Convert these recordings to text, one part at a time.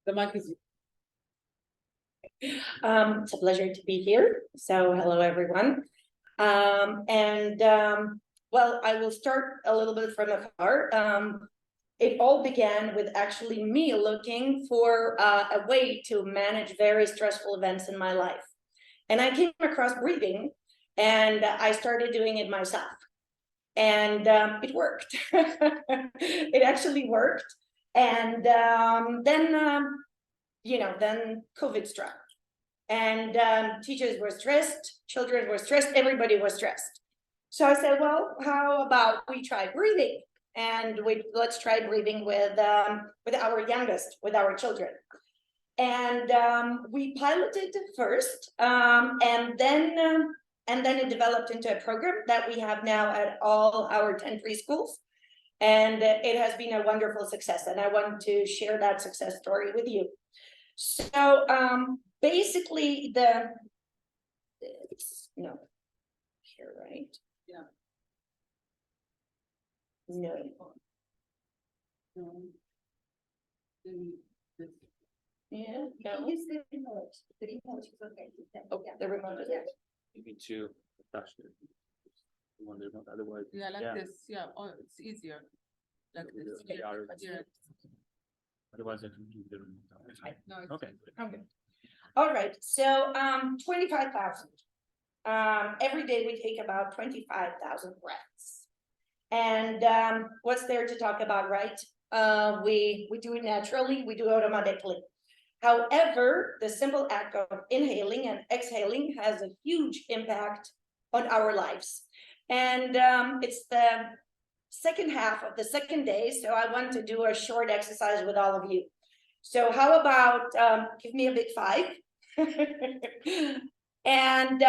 The mic is. It's a pleasure to be here. So hello, everyone. Well, I will start a little bit from afar. It all began with actually me looking for a way to manage very stressful events in my life. And I came across breathing, and I started doing it myself. And it worked. It actually worked. And then COVID struck. And teachers were stressed, children were stressed, everybody was stressed. So I said, well, how about we try breathing? And let's try breathing with our youngest, with our children. And we piloted first, and then it developed into a program that we have now at all our 10 preschools. And it has been a wonderful success. And I want to share that success story with you. So basically here, right? Yeah. No. Yeah. No. Use the remote. The remote is okay. Oh, the remote is it? You need to touch it. You want the remote, otherwise. Yeah, like this. Yeah, oh, it's easier. Like this. Yeah. Otherwise, I can keep the remote. No, it's Okay. Okay. All right. So 25,000. Every day we take about 25,000 breaths. And what's there to talk about, right? We do it naturally, we do it automatically. However, the simple act of inhaling and exhaling has a huge impact on our lives. And it's the second half of the second day, so I want to do a short exercise with all of you. So how about give me a big five? And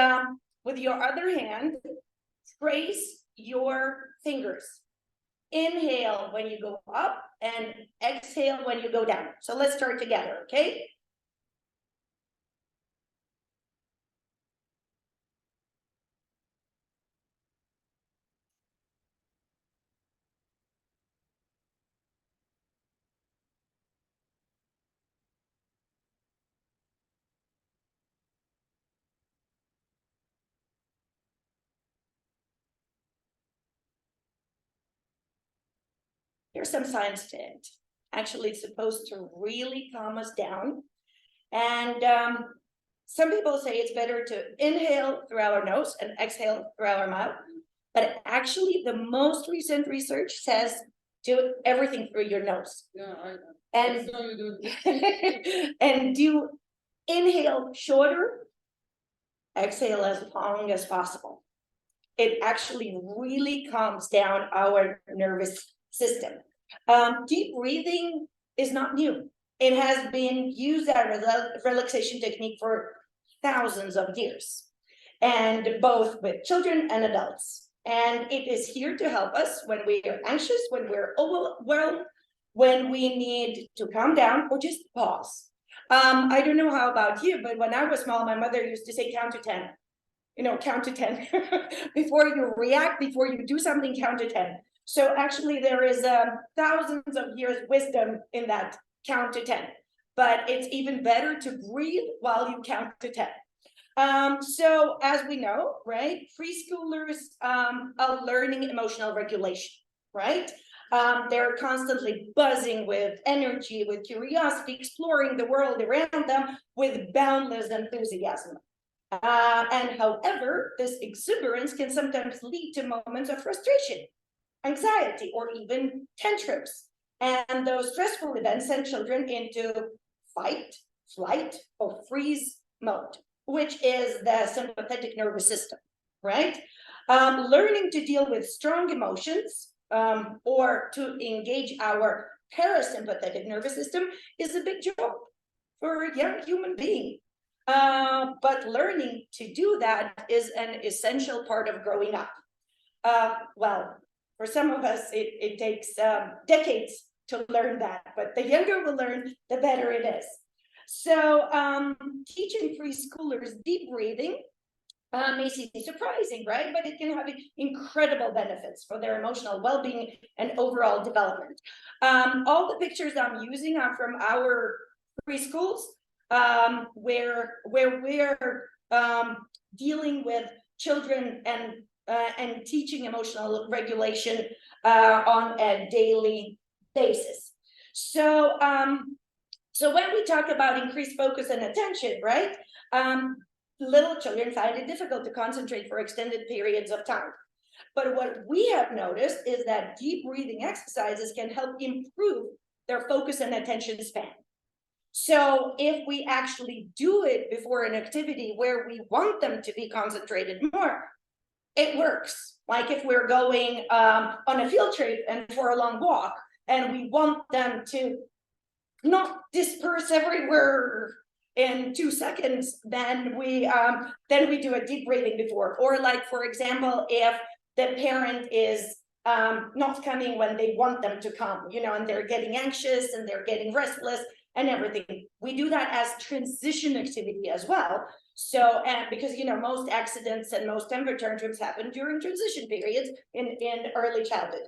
with your other hand, trace your fingers. Inhale when you go up and exhale when you go down. So let's start together, okay? There's some science to it. Actually, it's supposed to really calm us down. And some people say it's better to inhale through our nose and exhale through our mouth. But actually, the most recent research says do everything through your nose. Yeah, And, so you do. and do inhale shorter, exhale as long as possible. It actually really calms down our nervous system. Deep breathing is not new. It has been used as a relaxation technique for thousands of years, and both with children and adults. And it is here to help us when we are anxious, when we're overwhelmed, when we need to calm down or just pause. I don't know how about you, but when I was small, my mother used to say count to 10. Count to 10 before you react, before you do something, count to 10. So actually there is thousands of years wisdom in that count to 10, but it's even better to breathe while you count to 10. So as we know, right, preschoolers are learning emotional regulation, right? They're constantly buzzing with energy, with curiosity, exploring the world around them with boundless enthusiasm. And however, this exuberance can sometimes lead to moments of frustration, anxiety, or even tantrums. And those stressful events send children into fight, flight, or freeze mode, which is the sympathetic nervous system, right? Learning to deal with strong emotions or to engage our parasympathetic nervous system is a big job for a young human being. But learning to do that is an essential part of growing up. Well, for some of us, it takes decades to learn that, but the younger we learn, the better it is. So teaching preschoolers deep breathing may seem surprising, right? But it can have incredible benefits for their emotional well-being and overall development. All the pictures I'm using are from our preschools, where we're dealing with children and teaching emotional regulation on a daily basis. So when we talk about increased focus and attention, right? Little children find it difficult to concentrate for extended periods of time. But what we have noticed is that deep breathing exercises can help improve their focus and attention span. So if we actually do it before an activity where we want them to be concentrated more, it works. Like if we're going on a field trip and for a long walk, and we want them to not disperse everywhere in 2 seconds, then we do a deep breathing before. Or like, for example, if the parent is not coming when they want them to come, and they're getting anxious and they're getting restless and everything, we do that as transition activity as well. So, and because most accidents and most temper tantrums happen during transition periods in early childhood.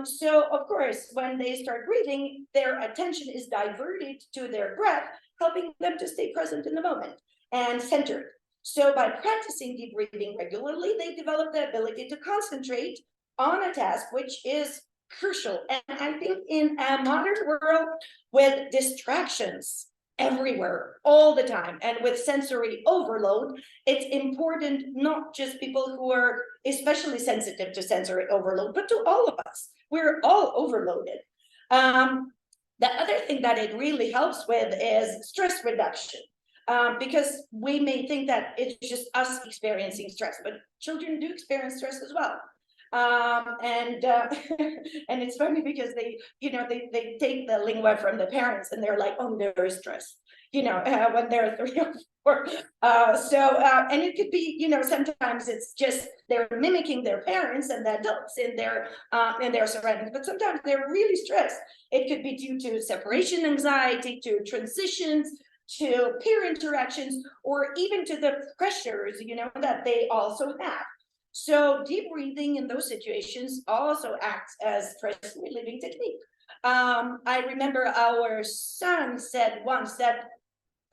So of course, when they start breathing, their attention is diverted to their breath, helping them to stay present in the moment and centered. So by practicing deep breathing regularly, they develop the ability to concentrate on a task, which is crucial. And I think in a modern world with distractions everywhere all the time and with sensory overload, it's important not just people who are especially sensitive to sensory overload, but to all of us. We're all overloaded. The other thing that it really helps with is stress reduction, because we may think that it's just us experiencing stress, but children do experience stress as well. And it's funny because they take the lingua from the parents and they're like, oh, they're stressed, when they're 3 or 4. And it could be, sometimes it's just they're mimicking their parents and the adults in their surroundings, but sometimes they're really stressed. It could be due to separation anxiety, to transitions, to peer interactions, or even to the pressures, that they also have. So deep breathing in those situations also acts as stress relieving technique. I remember our son said once that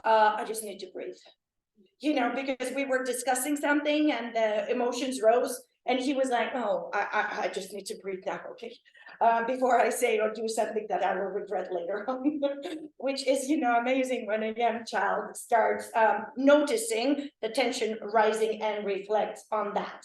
I just need to breathe, because we were discussing something and the emotions rose and he was like, oh, I just need to breathe now, okay? Before I say or do something that I will regret later on, which is, amazing when a young child starts noticing the tension rising and reflects on that.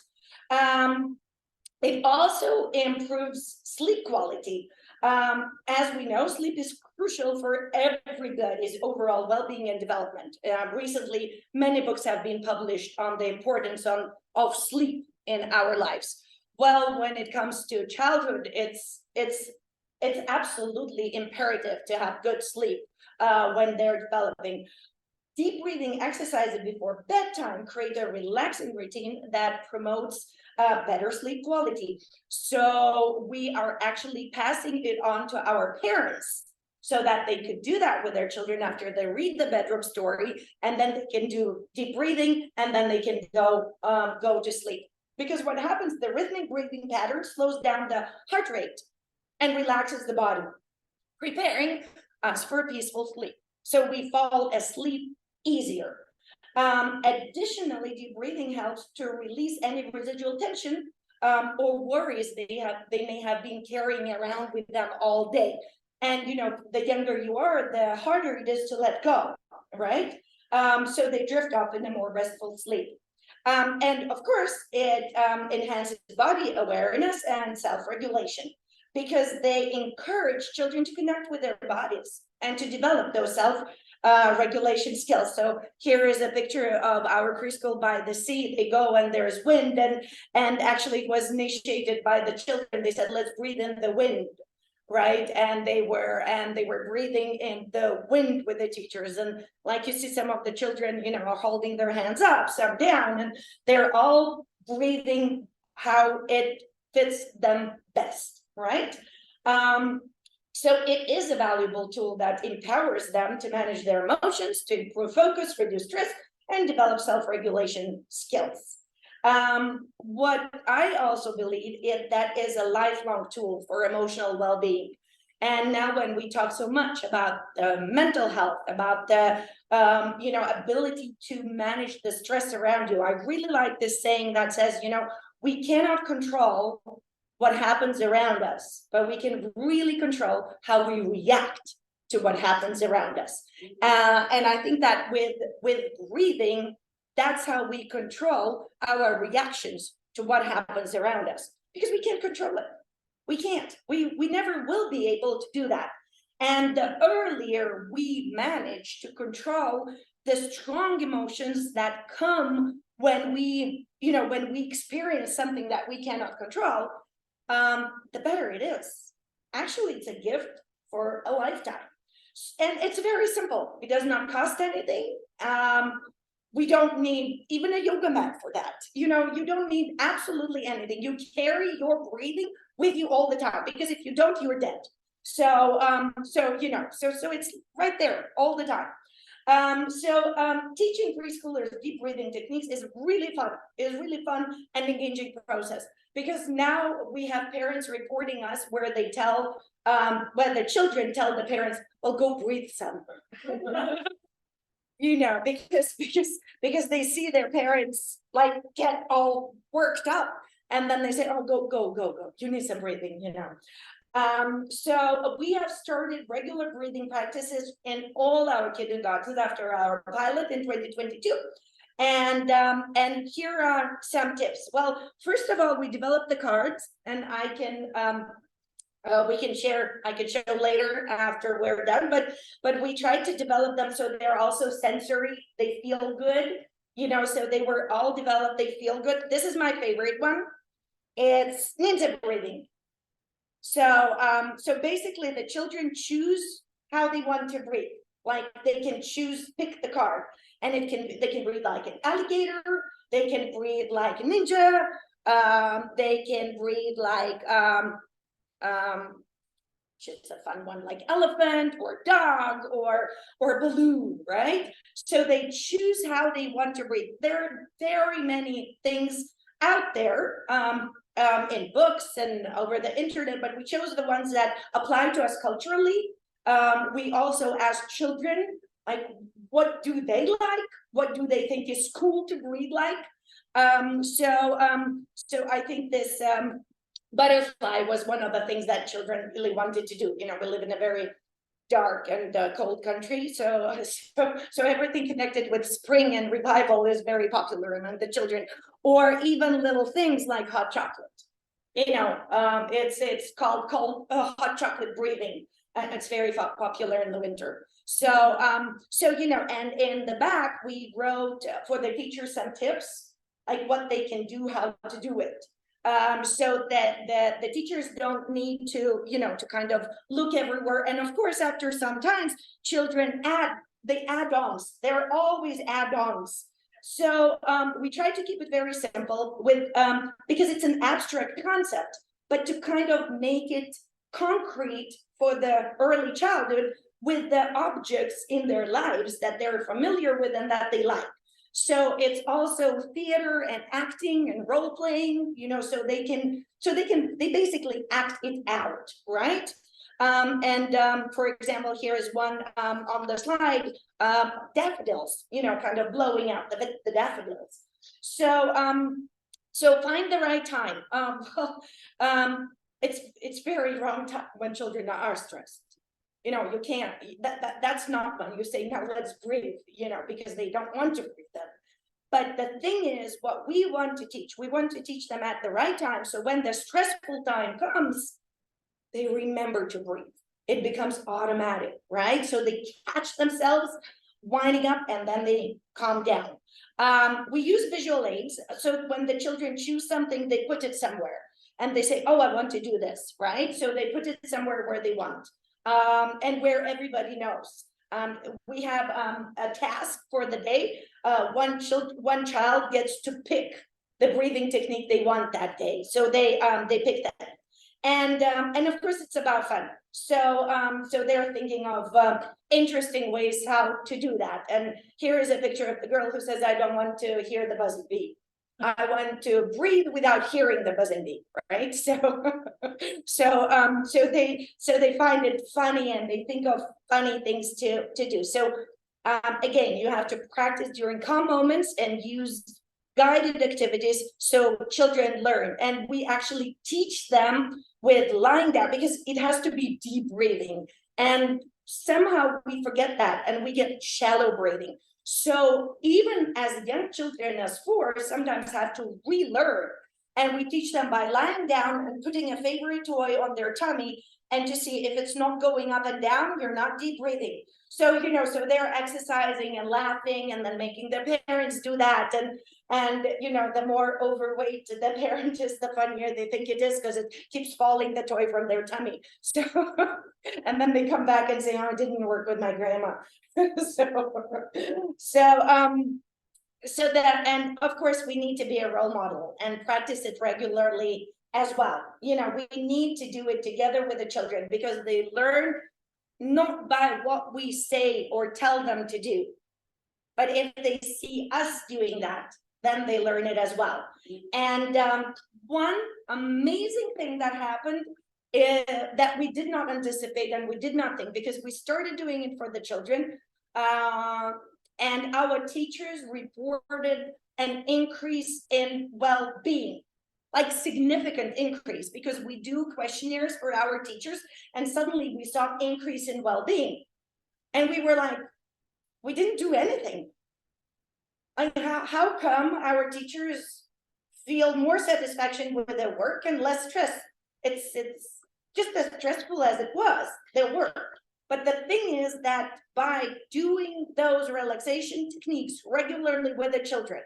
It also improves sleep quality. As we know, sleep is crucial for everybody's overall well-being and development. Recently, many books have been published on the importance of sleep in our lives. Well, when it comes to childhood, it's absolutely imperative to have good sleep when they're developing. Deep breathing exercises before bedtime create a relaxing routine that promotes better sleep quality. So we are actually passing it on to our parents so that they could do that with their children after they read the bedroom story, and then they can do deep breathing, and then they can go to sleep. Because what happens, the rhythmic breathing pattern slows down the heart rate and relaxes the body, preparing us for peaceful sleep. So we fall asleep easier. Additionally, deep breathing helps to release any residual tension or worries they may have been carrying around with them all day. And the younger you are, the harder it is to let go, right? So they drift off in a more restful sleep. And of course, it enhances body awareness and self-regulation, because they encourage children to connect with their bodies and to develop those self-regulation skills. So here is a picture of our preschool by the sea. They go and there's wind, and actually it was initiated by the children. They said, let's breathe in the wind, right? And they were breathing in the wind with the teachers. And like you see some of the children, are holding their hands up, some down, and they're all breathing how it fits them best, right? So it is a valuable tool that empowers them to manage their emotions, to improve focus, reduce stress, and develop self-regulation skills. What I also believe is that is a lifelong tool for emotional well-being. And now when we talk so much about mental health, about the ability to manage the stress around you, I really like this saying that says, we cannot control what happens around us, but we can really control how we react to what happens around us. And I think that with breathing, that's how we control our reactions to what happens around us, because we can't control it. We can't. We never will be able to do that. And the earlier we manage to control the strong emotions that come when we experience something that we cannot control, the better it is. Actually, it's a gift for a lifetime. And it's very simple. It does not cost anything. We don't need even a yoga mat for that. You don't need absolutely anything. You carry your breathing with you all the time, because if you don't, you're dead. So it's right there all the time. Teaching preschoolers deep breathing techniques is really fun. It's really fun and engaging process, because now we have parents reporting us where they tell, when the children tell the parents, "Well, go breathe some." Because they see their parents like get all worked up, and then they say, "Oh, go, you need some breathing," So we have started regular breathing practices in all our kindergartens after our pilot in 2022. And here are some tips. Well, first of all, we developed the cards, and I can show later after we're done, but we tried to develop them so they're also sensory, they feel good, so they were all developed, they feel good. This is my favorite one. It's ninja breathing. So basically the children choose how they want to breathe. Like they can pick the card, and they can breathe like an alligator, they can breathe like a ninja, they can breathe like it's a fun one, like elephant or dog or balloon, right? So they choose how they want to breathe. There are very many things out there in books and over the internet, but we chose the ones that apply to us culturally. We also asked children, like, what do they like? What do they think is cool to breathe like? So I think this butterfly was one of the things that children really wanted to do. We live in a very dark and cold country, so everything connected with spring and revival is very popular among the children. Or even little things like hot chocolate. It's called hot chocolate breathing, and it's very popular in the winter. So and in the back we wrote for the teachers some tips, like what they can do, how to do it. So that the teachers don't need to, to kind of look everywhere. And of course, after some times, children add ons. There are always add-ons. So we try to keep it very simple because it's an abstract concept, but to kind of make it concrete for the early childhood with the objects in their lives that they're familiar with and that they like. So it's also theater and acting and role playing, so they basically act it out, right? For example, here is one on the slide, daffodils, kind of blowing out the daffodils. So find the right time. It's very wrong time when children are stressed. You can't, that's not when you say, now let's breathe, because they don't want to breathe then. But the thing is, what we want to teach them at the right time. So when the stressful time comes, they remember to breathe. It becomes automatic, right? So they catch themselves winding up and then they calm down. We use visual aids. So when the children choose something, they put it somewhere and they say, oh, I want to do this, right? So they put it somewhere where they want. And where everybody knows. We have a task for the day. One child gets to pick the breathing technique they want that day. So they pick that. And of course it's about fun. So they're thinking of interesting ways how to do that. And here is a picture of the girl who says, I don't want to hear the buzzy bee. I want to breathe without hearing the buzzing beep, right? So, so they find it funny and they think of funny things to do. So, again, you have to practice during calm moments and use guided activities so children learn. And we actually teach them with lying down because it has to be deep breathing. And somehow we forget that and we get shallow breathing. So even as young children as 4 sometimes have to relearn, and we teach them by lying down and putting a favorite toy on their tummy and to see if it's not going up and down, you're not deep breathing. So, so they're exercising and laughing and then making their parents do that. And the more overweight the parent is, the funnier they think it is because it keeps falling the toy from their tummy. So, and then they come back and say, oh, it didn't work with my grandma. So that, and of course we need to be a role model and practice it regularly as well. We need to do it together with the children because they learn not by what we say or tell them to do, but if they see us doing that, then they learn it as well. And one amazing thing that happened is that we did not anticipate and we did not think, because we started doing it for the children, and our teachers reported an increase in well-being, like significant increase, because we do questionnaires for our teachers and suddenly we saw increase in well-being. And we were like, we didn't do anything. Like, how come our teachers feel more satisfaction with their work and less stress? It's just as stressful as it was, their work. But the thing is that by doing those relaxation techniques regularly with the children,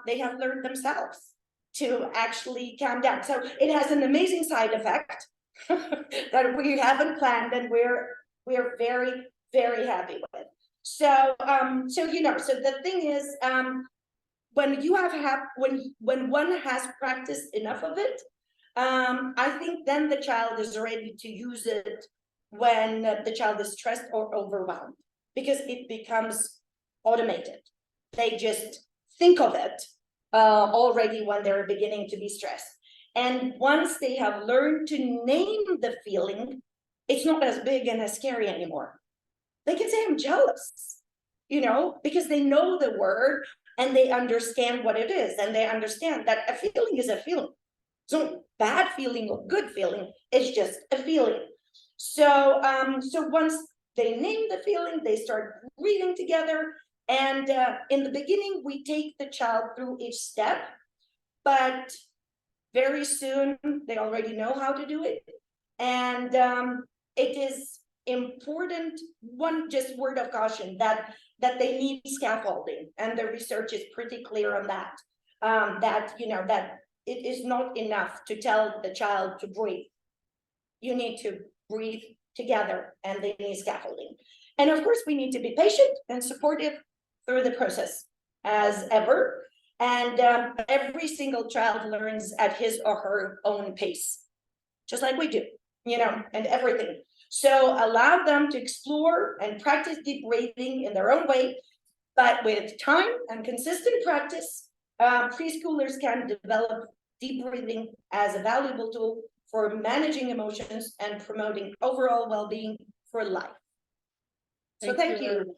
they have learned themselves to actually calm down. So it has an amazing side effect that we haven't planned, and we're very, very happy with. So so the thing is, when you when one has practiced enough of it, I think then the child is ready to use it when the child is stressed or overwhelmed, because it becomes automated. They just think of it already when they're beginning to be stressed. And once they have learned to name the feeling, it's not as big and as scary anymore. They can say, I'm jealous, because they know the word and they understand what it is. And they understand that a feeling is a feeling. So bad feeling or good feeling, it's just a feeling. So, so once they name the feeling, they start breathing together. And in the beginning, we take the child through each step, but very soon they already know how to do it. And it is important, one just word of caution, that they need scaffolding, and the research is pretty clear on that. That it is not enough to tell the child to breathe. You need to breathe together, and they need scaffolding. And of course, we need to be patient and supportive through the process as ever. And every single child learns at his or her own pace, just like we do, and everything. So allow them to explore and practice deep breathing in their own way, but with time and consistent practice, preschoolers can develop deep breathing as a valuable tool for managing emotions and promoting overall well-being for life. So thank you.